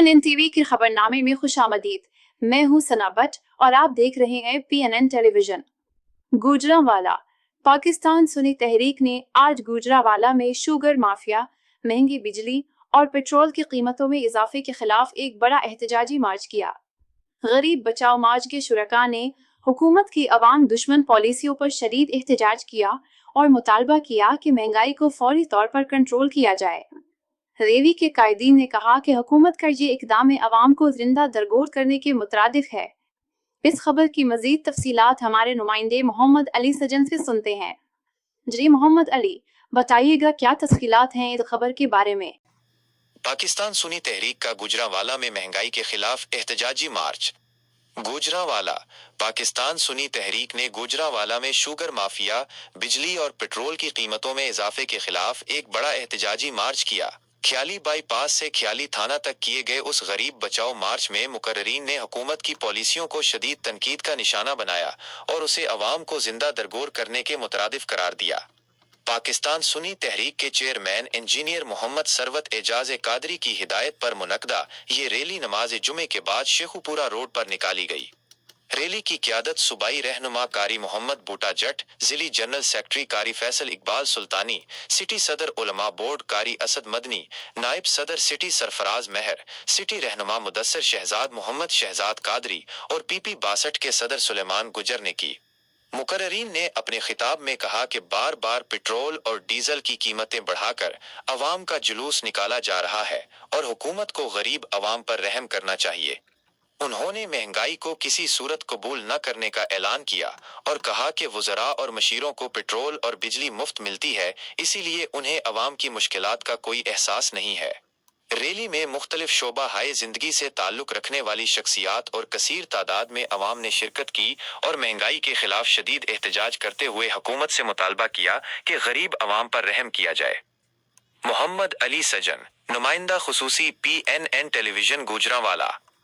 PNN TV के खबरनामे में खुशामदीद। मैं हूं सना भट्ट और आप देख रहे हैं PNN टेलीविजन। गुजरांवाला। पाकिस्तान सुन्नी तहरीक ने आज गुजरांवाला में शुगर माफिया, महंगी बिजली और पेट्रोल की कीमतों में इजाफे के खिलाफ एक बड़ा एहतजाजी मार्च किया। गरीब बचाओ मार्च के शुरका ने हुकूमत की अवाम दुश्मन पॉलिसियों पर शदीद एहतजाज किया और मुतालबा किया कि महंगाई को फौरी तौर पर कंट्रोल किया जाए। रैली के कायदीन ने कहा कि हुकूमत का ये इकदाम अवाम को जिंदा दरगोर करने के मुतरादिफ है। इस खबर की मजीद तफसीलात हमारे नुमाइंदे मोहम्मद अली सजन से सुनते हैं। जी मोहम्मद अली, बताइएगा क्या तफसीलात हैं इस खबर के बारे में। पाकिस्तान सुन्नी तहरीक का गुजरांवाला में महंगाई के खिलाफ एहतजाजी मार्च। गुजरांवाला। पाकिस्तान सुन्नी तहरीक ने गुजरांवाला में शुगर माफिया, बिजली और पेट्रोल की कीमतों में इजाफे के खिलाफ एक बड़ा एहतजाजी मार्च किया। ख्याली बाईपास से ख्याली थाना तक किए गए उस गरीब बचाओ मार्च में मुकर्रीन ने हुकूमत की पॉलिसियों को शदीद तनकीद का निशाना बनाया और उसे अवाम को जिंदा दरगोर करने के मुतरादिफ करार दिया। पाकिस्तान सुन्नी तहरीक के चेयरमैन इंजीनियर मोहम्मद सरवत एजाज कादरी की हिदायत पर मुनक्दा ये रैली नमाज जुमे के बाद शेखुपुरा रोड पर निकाली गई। रैली की क़यादत सूबाई रहनुमा कारी मोहम्मद बूटा जट, जिली जनरल सेक्रेटरी कारी फैसल इकबाल सुल्तानी, सिटी सदर उलमा बोर्ड कारी असद मदनी, नायब सदर सिटी सरफराज महर, सिटी रहनुमा मुदस्सर शहजाद मोहम्मद शहजाद कादरी और PP 62 के सदर सुलेमान गुजर ने की। मुकर्रीन ने अपने खिताब में कहा कि बार बार पेट्रोल और डीजल की कीमतें बढ़ाकर अवाम का जुलूस निकाला जा रहा है और हुकूमत को गरीब अवाम पर रहम करना चाहिए। उन्होंने महंगाई को किसी सूरत कबूल न करने का ऐलान किया और कहा कि वज़रा और मशीरों को पेट्रोल और बिजली मुफ्त मिलती है, इसीलिए उन्हें अवाम की मुश्किलात का कोई एहसास नहीं है। रैली में मुख्तलिफ शोबा हाय जिंदगी से ताल्लुक रखने वाली शख्सियात और कसीर तादाद में अवाम ने शिरकत की और महंगाई के खिलाफ शदीद एहतजाज करते हुए हुकूमत से मुतालबा किया कि गरीब अवाम पर रहम किया जाए। मोहम्मद अली सजन, नुमाइंदा खुसूसी PNN टेलीविजन गुजरांवाला।